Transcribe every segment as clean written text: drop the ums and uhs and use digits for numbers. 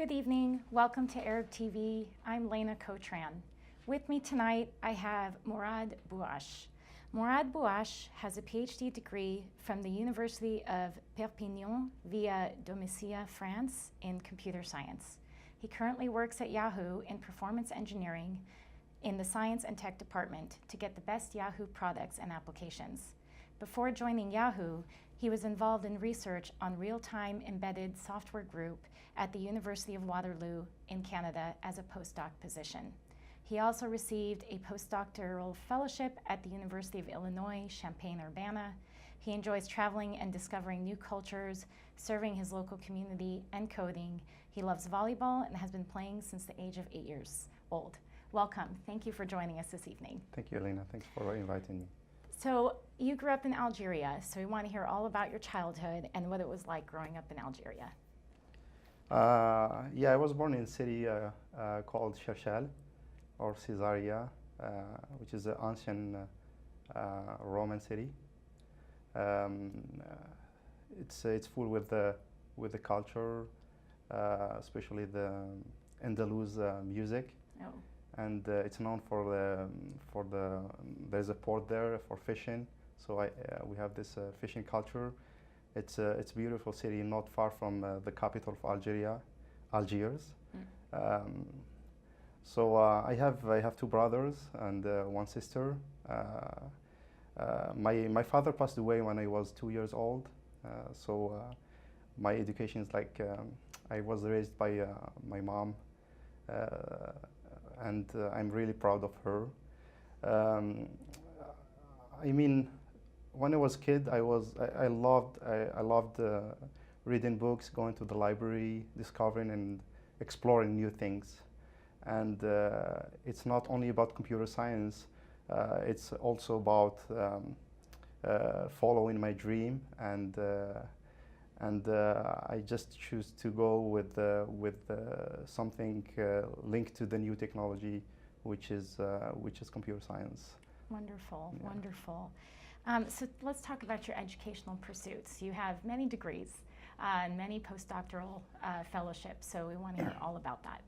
Good evening. Welcome to Arab TV. I'm Leyna Cotran. With me tonight, I have Mourad Bouache. Mourad Bouache has a PhD degree from the University of Perpignan via Domicia, France, in computer science. He currently works at Yahoo in performance engineering in the science and tech department to get the best Yahoo products and applications. Before joining Yahoo, he was involved in research on real-time embedded software group at the University of Waterloo in Canada as a postdoc position. He also received a postdoctoral fellowship at the University of Illinois, Champaign-Urbana. He enjoys traveling and discovering new cultures, serving his local community, and coding. He loves volleyball and has been playing since the age of 8 years old. Welcome. Thank you for joining us this evening. Thank you, Leyna. Thanks for inviting me. So you grew up in Algeria, so we want to hear all about your childhood and what it was like growing up in Algeria. Yeah, I was born in a city called Cherchell, or Caesarea, which is an ancient Roman city. It's full with the culture, especially the Andalus music. Oh. And it's known there's a port there for fishing, so we have this fishing culture. It's a beautiful city, not far from the capital of Algeria, Algiers. So I have two brothers and one sister. My father passed away when I was 2 years old, so my education is like I was raised by my mom. And I'm really proud of her. I mean, when I was a kid, I loved reading books, going to the library, discovering and exploring new things. And it's not only about computer science, it's also about following my dream, and I just choose to go with something linked to the new technology, which is computer science. Wonderful, Yeah. wonderful. So let's talk about your educational pursuits. You have many degrees and many postdoctoral fellowships, so we want to hear all about that.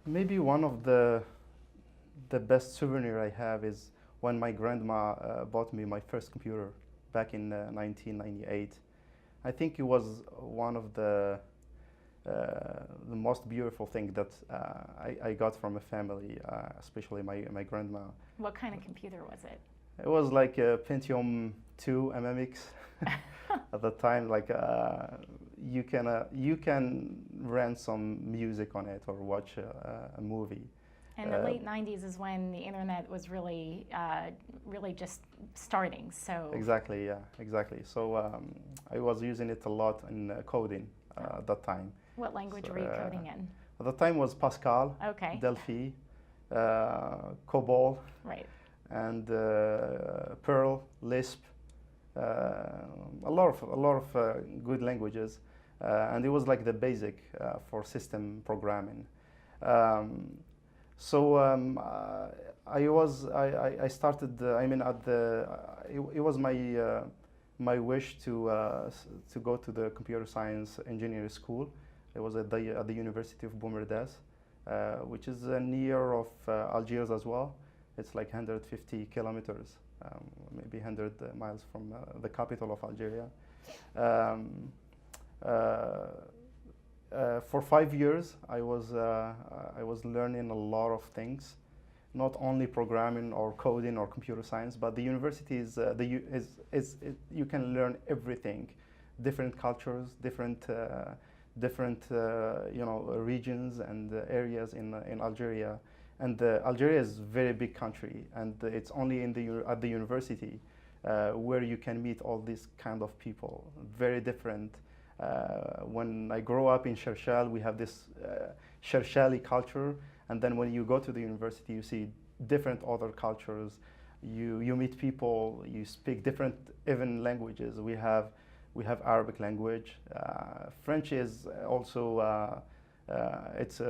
Maybe one of the best souvenir I have is when my grandma bought me my first computer back in 1998. I think it was one of the most beautiful thing that I got from a family, especially my grandma. What kind of computer was it? It was like a Pentium 2 MMX at the time. Like you can rent some music on it or watch a movie. And the late 90s is when the internet was really just starting, so. Exactly, yeah, exactly. So I was using it a lot in coding at that time. What language were you coding in? At the time was Pascal, Okay. Delphi, COBOL, Right. and Perl, Lisp, a lot of good languages, and it was like the basic for system programming. So I started. I mean, it was my wish to go to the computer science engineering school. It was at the University of Mourad, which is near of Algiers as well. It's like 150 kilometers, maybe 100 miles from the capital of Algeria. For 5 years, I was learning a lot of things, not only programming or coding or computer science, but the university is you can learn everything, different cultures, different regions and areas in Algeria, and Algeria is a very big country, and it's only at the university where you can meet all these kind of people, very different. When I grow up in Cherchell, we have this Cherchelli culture, and then when you go to the university, you see different other cultures. You meet people, you speak different even languages. We have Arabic language. French is also it's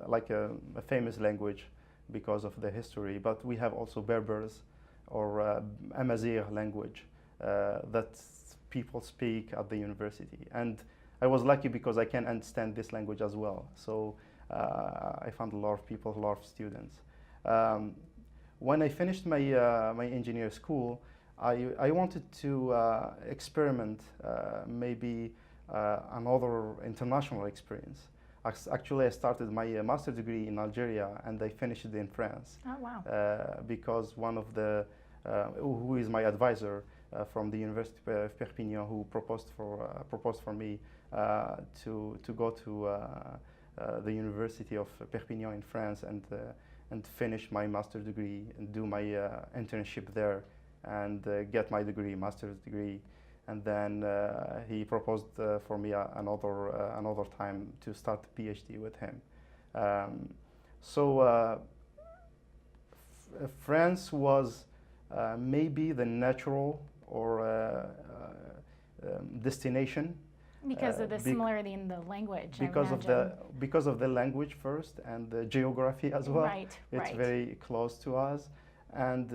like a famous language because of the history. But we have also Berbers or Amazigh language that people speak at the university. And I was lucky because I can understand this language as well. So I found a lot of people, a lot of students. Um, when I finished my engineer school, I wanted to experiment maybe another international experience. Actually, I started my master degree in Algeria and I finished it in France. Oh, wow. Because one of the, who is my advisor from the University of Perpignan, who proposed for me to go to the University of Perpignan in France and finish my master's degree and do my internship there and get my degree, master's degree. And then he proposed for me another time to start a PhD with him. France was maybe the natural or destination Because of the similarity in the language, because of the language first and the geography as well. Right, it's right. very close to us, and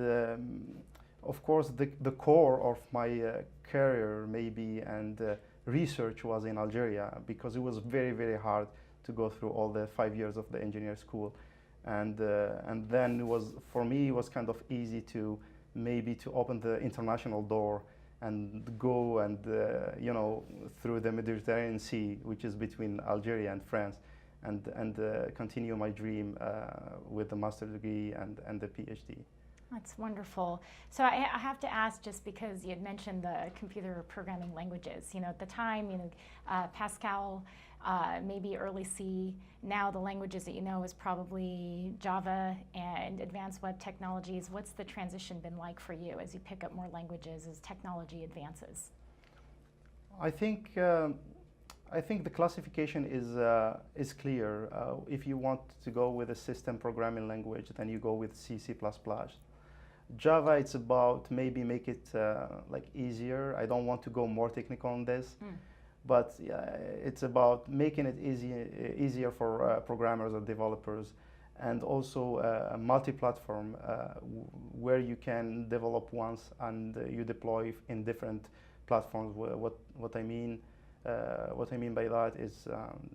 of course the core of my career maybe and research was in Algeria, because it was very hard to go through all the 5 years of the engineer school, and then it was, for me, it was kind of easy to maybe to open the international door and go and through the Mediterranean Sea, which is between Algeria and France, and continue my dream with the master's degree and the PhD. That's wonderful. So I have to ask, just because you had mentioned the computer programming languages, at the time, Pascal, maybe early C. Now the languages that you know is probably Java and advanced web technologies. What's the transition been like for you as you pick up more languages as technology advances? I think the classification is clear. If you want to go with a system programming language, then you go with C, C++. Java, it's about maybe make it like easier. I don't want to go more technical on this, but it's about making it easier for programmers or developers, and also a multi-platform where you can develop once and you deploy in different platforms. What I mean by that is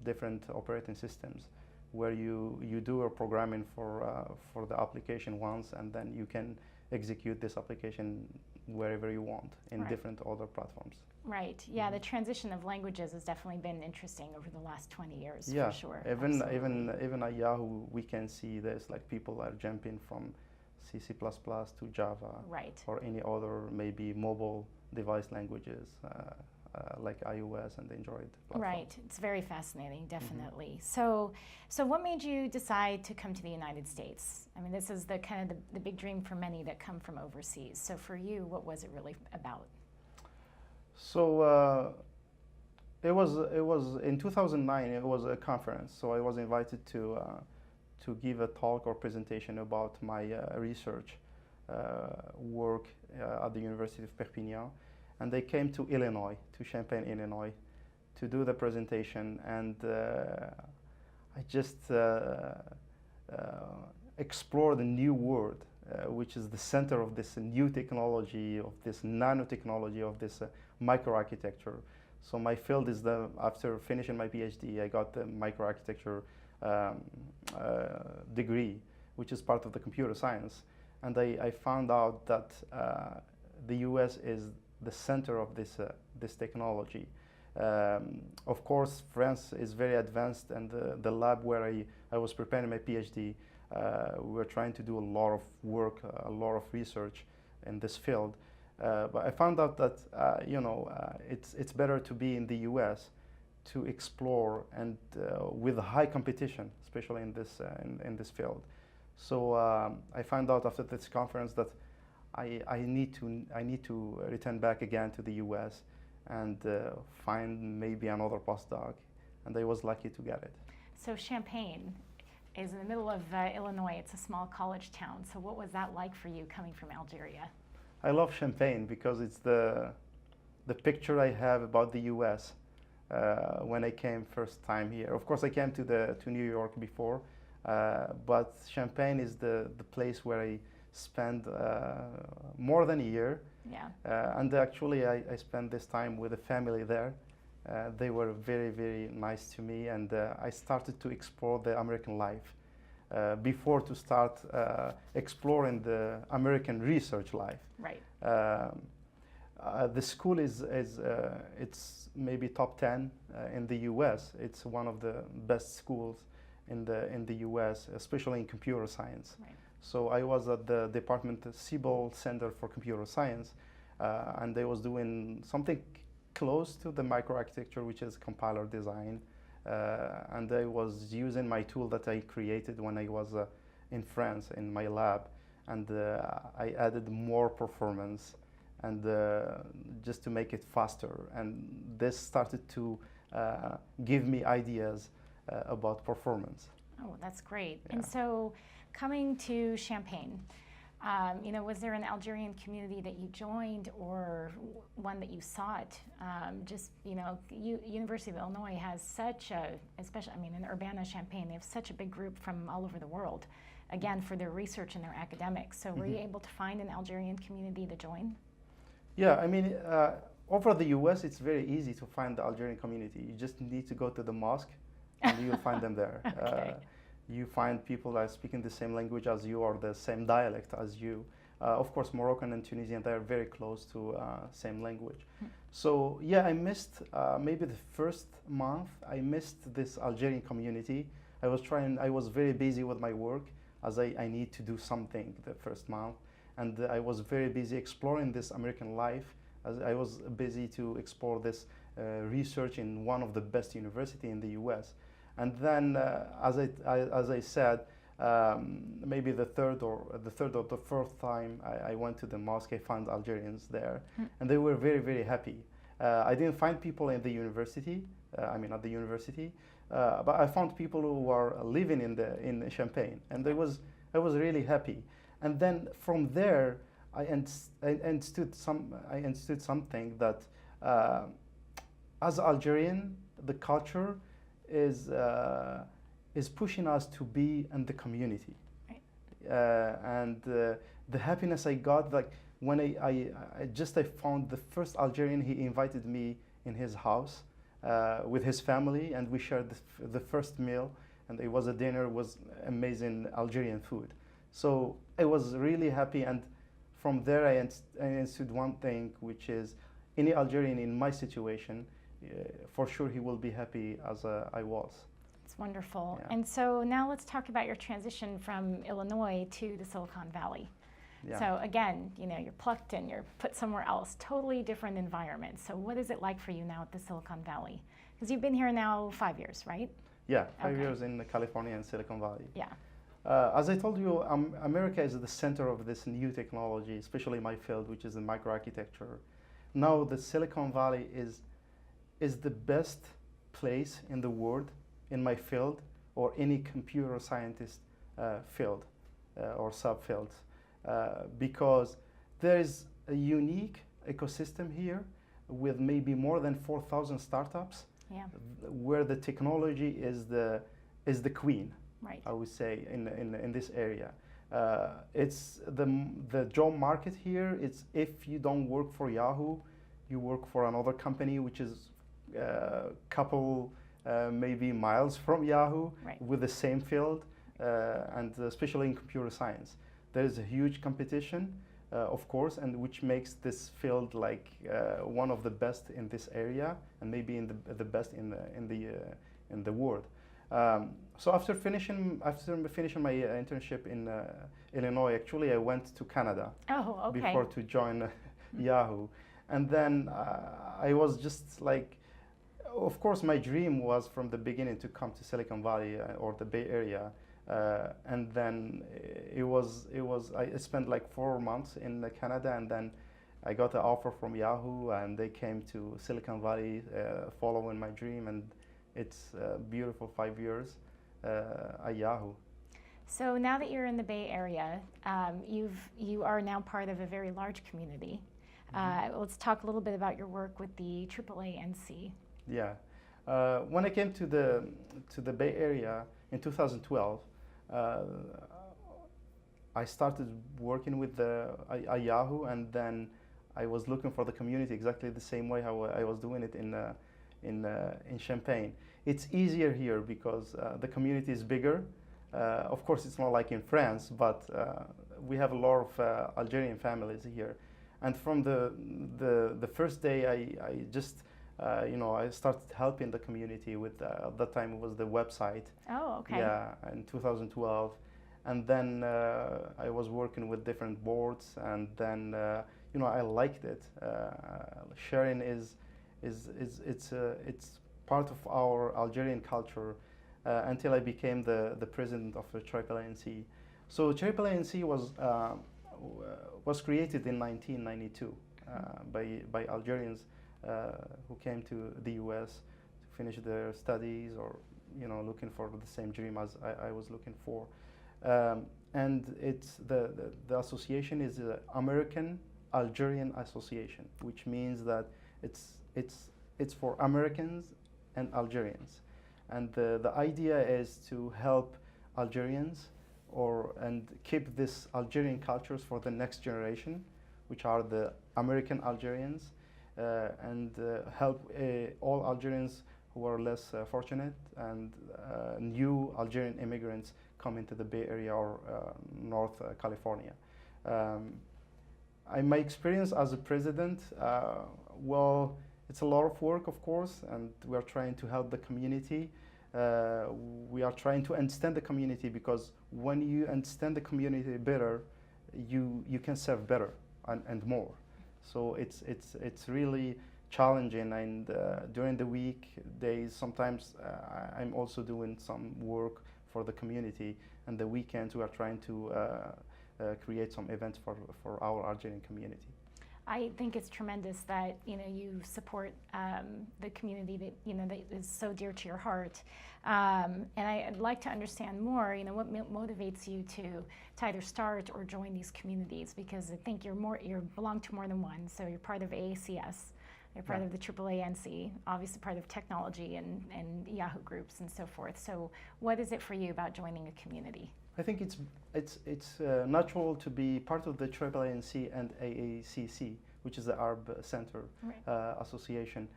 different operating systems, where you do a programming for the application once, and then you can execute this application wherever you want in different other platforms. Right. Yeah, the transition of languages has definitely been interesting over the last 20 years, yeah, for sure. Even at Yahoo, we can see there's like people are jumping from C, C++ to Java, or any other maybe mobile device languages like iOS and Android platform. Right. It's very fascinating, definitely. So what made you decide to come to the United States? I mean, this is the kind of the big dream for many that come from overseas. So for you, what was it really about? So it was in 2009. It was a conference, so I was invited to give a talk or presentation about my research work at the University of Perpignan, and they came to Illinois, to Champaign, Illinois, to do the presentation, and I just explored a new world, which is the center of this new technology, of this nanotechnology, of this microarchitecture. So my field is after finishing my PhD, I got the microarchitecture degree, which is part of the computer science. And I found out that the US is the center of this technology. Of course, France is very advanced, and the lab where I was preparing my PhD, we were trying to do a lot of work, a lot of research in this field. But I found out that it's better to be in the US to explore, and with high competition, especially in this field. So I found out after this conference that I need to return back again to the US and find maybe another postdoc, and I was lucky to get it. So Champaign is in the middle of Illinois. It's a small college town. So what was that like for you coming from Algeria? I love Champaign because it's the picture I have about the US when I came first time here. Of course, I came to New York before, but Champaign is the place where I spent more than a year. Yeah. And actually, I spent this time with a family there, They were very, very nice to me, and I started to explore the American life before to start exploring the American research life. Right. The school is it's maybe top 10 in the U.S. It's one of the best schools in the U.S., especially in computer science. Right. So I was at the department, the Siebel Center for Computer Science, and I was doing something close to the microarchitecture, which is compiler design. And I was using my tool that I created when I was in France in my lab, and I added more performance and just to make it faster. And this started to give me ideas about performance. Oh, that's great. Yeah. And so coming to Champaign, was there an Algerian community that you joined or one that you sought? University of Illinois has such a, especially, in Urbana-Champaign, they have such a big group from all over the world, again, for their research and their academics. So were you able to find an Algerian community to join? Yeah, over the US, it's very easy to find the Algerian community. You just need to go to the mosque and you'll find them there. Okay. You find people that are speaking the same language as you or the same dialect as you. Of course, Moroccan and Tunisian, they're very close to same language. So yeah, I missed maybe the first month, I missed this Algerian community. I was very busy with my work as I need to do something the first month. And I was very busy exploring this American life, as I was busy to explore this research in one of the best universities in the US. And then, as I said, maybe the third or the fourth time I went to the mosque, I found Algerians there, and they were very, very happy. I didn't find people in the university, at the university, but I found people who were living in Champaign, and I was really happy. And then from there, I understood something that as Algerian, the culture is pushing us to be in the community. Right. And the happiness I got, like when I found the first Algerian, he invited me in his house with his family, and we shared the first meal, and it was a dinner, was amazing Algerian food. So I was really happy, and from there I understood one thing, which is any Algerian in my situation, for sure he will be happy as I was. It's wonderful. Yeah. And so now let's talk about your transition from Illinois to the Silicon Valley. Yeah. So again, you're plucked and you're put somewhere else, totally different environment. So what is it like for you now at the Silicon Valley? Because you've been here now 5 years, right? Yeah, 5 years in California and Silicon Valley. Yeah. As I told you, America is the center of this new technology, especially my field, which is in microarchitecture. Now the Silicon Valley is the best place in the world in my field or any computer scientist field or subfields because there is a unique ecosystem here with maybe more than 4,000 startups. Yeah. Where the technology is the queen. Right. I would say in this area. It's the job market here. It's if you don't work for Yahoo, you work for another company which is a couple maybe miles from Yahoo, right, with the same field, and especially in computer science. There is a huge competition, of course, and which makes this field like one of the best in this area, and maybe in the best in the world. So after finishing my internship in Illinois, actually I went to Canada. Oh, okay. Before to join Yahoo, and then I was just like, of course, my dream was from the beginning to come to Silicon Valley or the Bay Area, and then I spent like 4 months in Canada, and then I got an offer from Yahoo, and they came to Silicon Valley following my dream, and it's a beautiful 5 years at Yahoo. So now that you're in the Bay Area, you are now part of a very large community. Let's talk a little bit about your work with the AAA-NC. Yeah, when I came to the Bay Area in 2012, I started working with Yahoo, and then I was looking for the community exactly the same way how I was doing it in Champagne. It's easier here because the community is bigger. Of course, it's not like in France, but we have a lot of Algerian families here. And from the first day, I just I started helping the community with at that time it was the website. Oh, okay. Yeah, in 2012, and then I was working with different boards, and then I liked it. Sharing is it's part of our Algerian culture until I became the president of the Triple ANC. So Triple ANC was created in 1992 by Algerians who came to the U.S. to finish their studies or looking for the same dream as I was looking for. And it's the association is the American Algerian Association, which means that it's for Americans and Algerians. And the idea is to help Algerians and keep this Algerian cultures for the next generation, which are the American Algerians, and help all Algerians who are less fortunate and new Algerian immigrants come into the Bay Area or North California. My experience as a president, well, it's a lot of work, of course, and we are trying to help the community. We are trying to understand the community, because when you understand the community better, you can serve better and more. So it's really challenging, and during the weekdays sometimes I'm also doing some work for the community, and the weekends we are trying to create some events for our Algerian community. I think it's tremendous that you support the community that is so dear to your heart, and I'd like to understand more. What motivates you to either start or join these communities? Because I think you belong to more than one. So you're part of AACS, you're part of the AAANC, obviously part of technology and Yahoo groups and so forth. So what is it for you about joining a community? I think it's natural to be part of the AAANC and AACC, which is the Arab Center Association.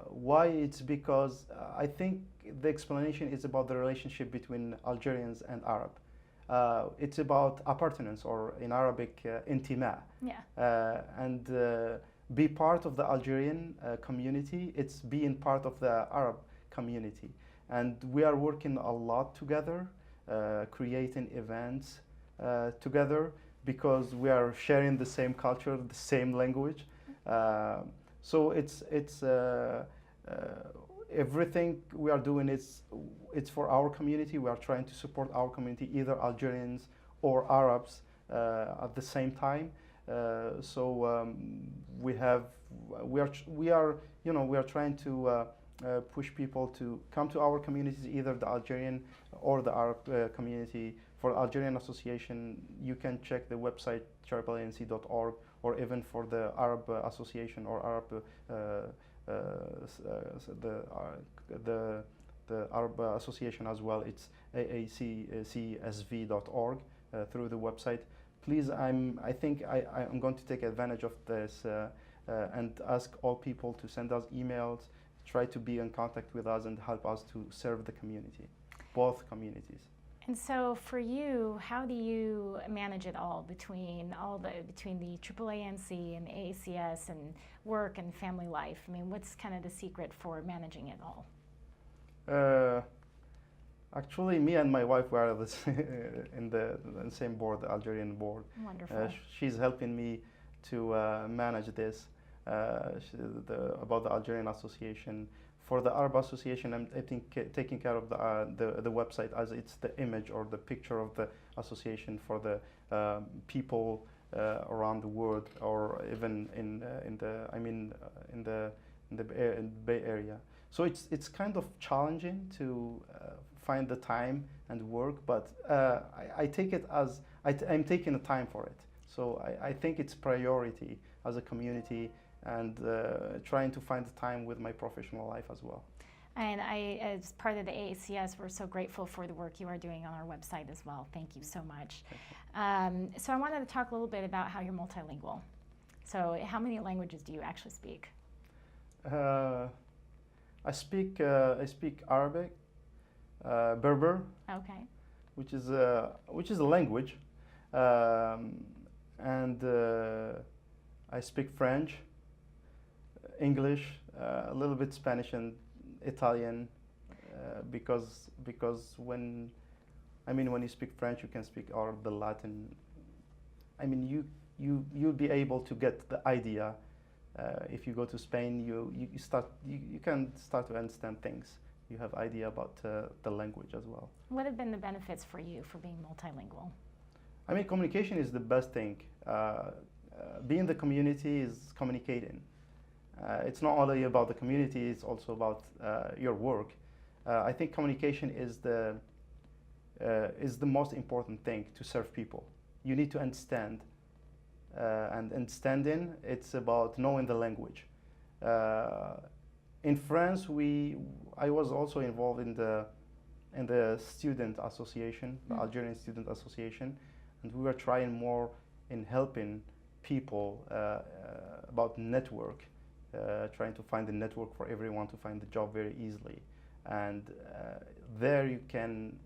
Why? It's because I think the explanation is about the relationship between Algerians and Arab. It's about appartenance, or in Arabic, intima. Yeah. And be part of the Algerian community, it's being part of the Arab community. And we are working a lot together, creating events together, because we are sharing the same culture, the same language. So it's everything we are doing it's for our community. We are trying to support our community, either Algerians or Arabs, at the same time. We are trying to push people to come to our communities, either the Algerian or the Arab community. For Algerian Association, you can check the website AAANC.org, or even for the Arab Association or Arab the Arab Association as well. It's AACSV.org through the website. Please, I think I'm going to take advantage of this and ask all people to send us emails, try to be in contact with us and help us to serve the community, both communities. And so for you, how do you manage it all between the AAANC and the AACS and work and family life? I mean, what's kind of the secret for managing it all? Actually, me and my wife were in the same board, the Algerian board. Wonderful. She's helping me to manage this, about the Algerian Association. For the Arab Association, I think taking care of the website, as it's the image or the picture of the association for the people around the world, or even in the Bay Area. So it's kind of challenging to find the time and work, but I take it as I'm taking the time for it. So I think it's priority as a community, and trying to find the time with my professional life as well. And as part of the AACS, we're so grateful for the work you are doing on our website as well. Thank you so much. So I wanted to talk a little bit about how you're multilingual. So how many languages do you actually speak? I speak Arabic, Berber, Okay. which is a language, um, and I speak French, English, a little bit Spanish and Italian, because when you speak French, you can speak or the Latin. I mean, you'll be able to get the idea. If you go to Spain, you can start to understand things. You have idea about the language as well. What have been the benefits for you for being multilingual? I mean, communication is the best thing. Being the community is communicating. It's not only about the community; it's also about your work. I think communication is the most important thing to serve people. You need to understand, and understanding. It's about knowing the language. In France, I was also involved in the student association, the Algerian Student Association, and we were trying more in helping people about network, trying to find a network for everyone to find the job very easily, and there you can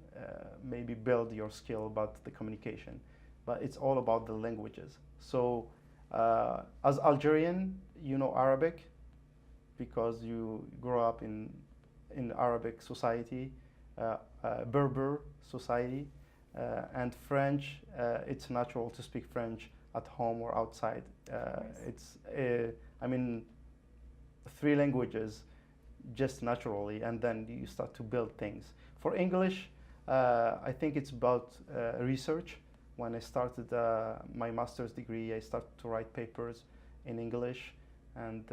maybe build your skill about the communication, but it's all about the languages. So as Algerian, you know Arabic because you grew up in Arabic society, Berber society, and French. It's natural to speak French at home or outside. It's I mean, three languages just naturally, and then you start to build things. For English, I think it's about research. When I started my master's degree, I started to write papers in English, and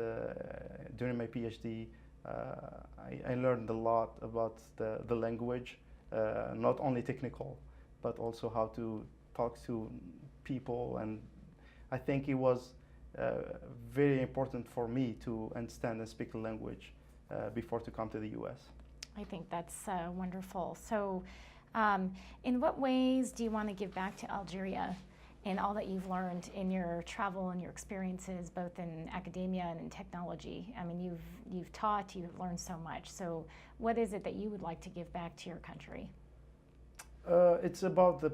during my PhD, I learned a lot about the language, not only technical, but also how to talk to people. And I think it was very important for me to understand and speak the language before to come to the U.S. I think that's wonderful. So in what ways do you want to give back to Algeria in all that you've learned in your travel and your experiences, both in academia and in technology? I mean, you've taught, you've learned so much. So what is it that you would like to give back to your country? It's about the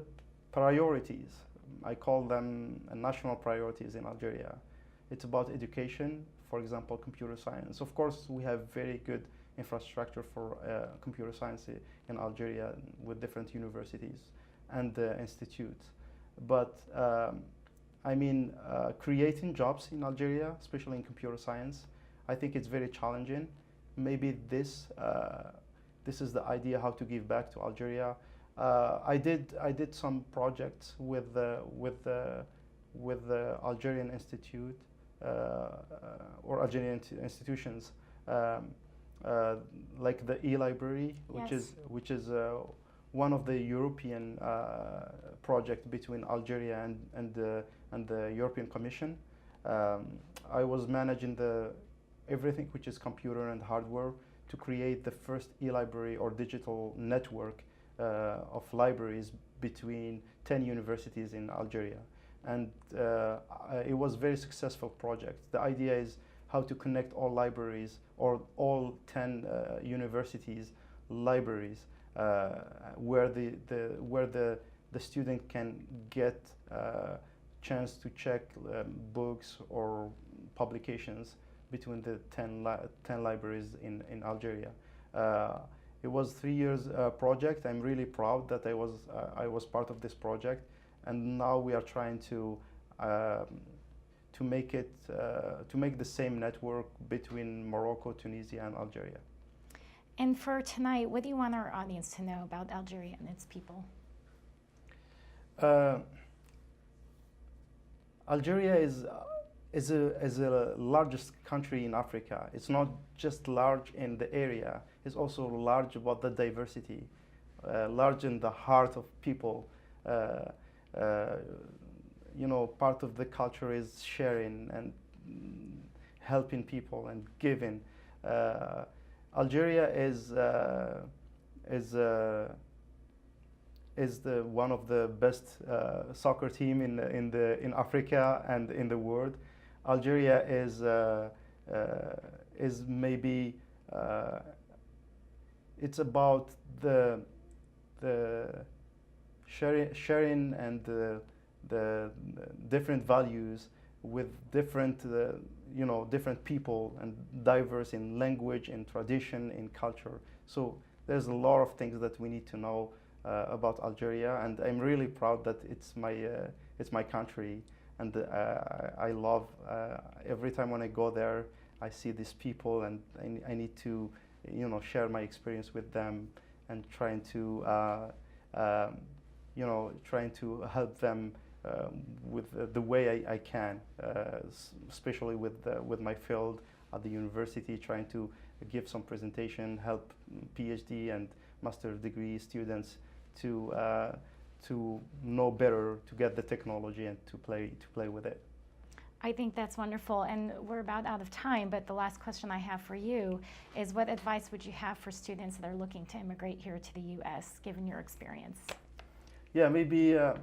priorities. I call them national priorities in Algeria. It's about education, for example, computer science. Of course, we have very good infrastructure for computer science in Algeria with different universities and institutes. But creating jobs in Algeria, especially in computer science, I think it's very challenging. Maybe this is the idea how to give back to Algeria. I did some projects with the Algerian Institute or Algerian institutions, like the e-library, which is one of the European project between Algeria and the European Commission. I was managing everything which is computer and hardware to create the first e-library or digital network of libraries between 10 universities in Algeria. And it was a very successful project. The idea is how to connect all libraries or all 10 universities libraries where the student can get chance to check books or publications between the 10 libraries in Algeria. It was 3 years project. I'm really proud that I was part of this project, and now we are trying to make the same network between Morocco, Tunisia, and Algeria. And for tonight, what do you want our audience to know about Algeria and its people? Algeria is the largest country in Africa. It's not just large in the area, it's also large about the diversity, large in the heart of people. Part of the culture is sharing and helping people and giving. Algeria is one of the best soccer team in Africa and in the world. Algeria is maybe uh, it's about the sharing and the different values with different different people and diverse in language, in tradition, in culture. So there's a lot of things that we need to know about Algeria, and I'm really proud that it's my country, and I love every time when I go there, I see these people, and I need to share my experience with them, and trying to trying to help them with the way I can, especially with my field at the university, trying to give some presentation, help PhD and master degree students to know better, to get the technology and to play with it. I think that's wonderful, and we're about out of time, but the last question I have for you is, what advice would you have for students that are looking to immigrate here to the U.S., given your experience? Yeah, maybe I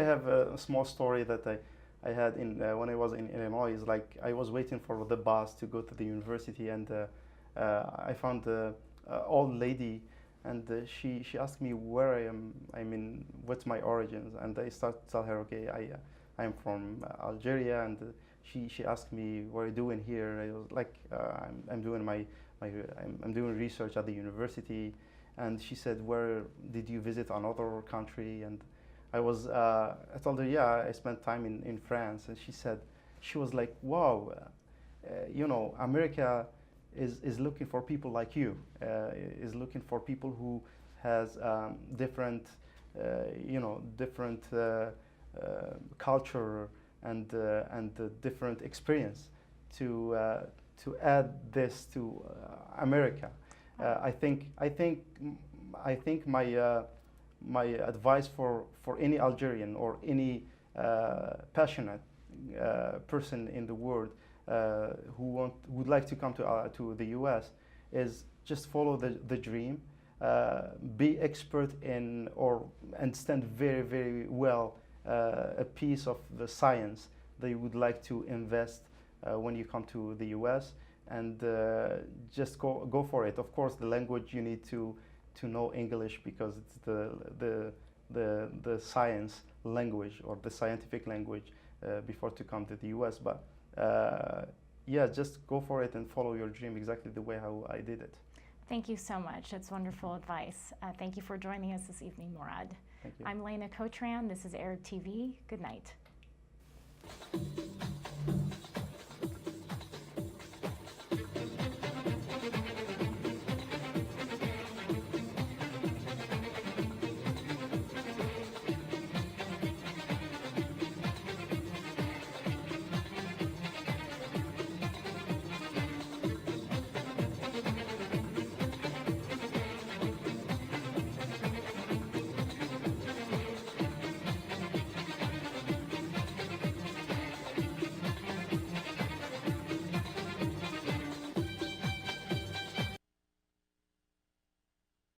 have a small story that I had when I was in Illinois. Is like I was waiting for the bus to go to the university, and I found an old lady, and she asked me where I am. I mean, what's my origins? And I start to tell her, okay, I'm from Algeria, and she asked me, what are you doing here? I was like, I'm doing I'm doing research at the university. And she said, where did you visit another country? And I told her, yeah, I spent time in France. And she was like, wow, America is looking for people like you, is looking for people who has different, different culture and different experience to add this to America. I think my advice for any Algerian or any passionate person in the world who would like to come to the U.S. is just follow the dream, be expert in and stand very, very well a piece of the science that you would like to invest when you come to the U.S. and just go for it. Of course, the language, you need to know English because it's the science language or the scientific language before to come to the U.S. But yeah, just go for it and follow your dream exactly the way how I did it. Thank you so much. That's wonderful advice. Thank you for joining us this evening, Mourad. Thank you. I'm Leyna Cotran. This is Arab TV. Good night.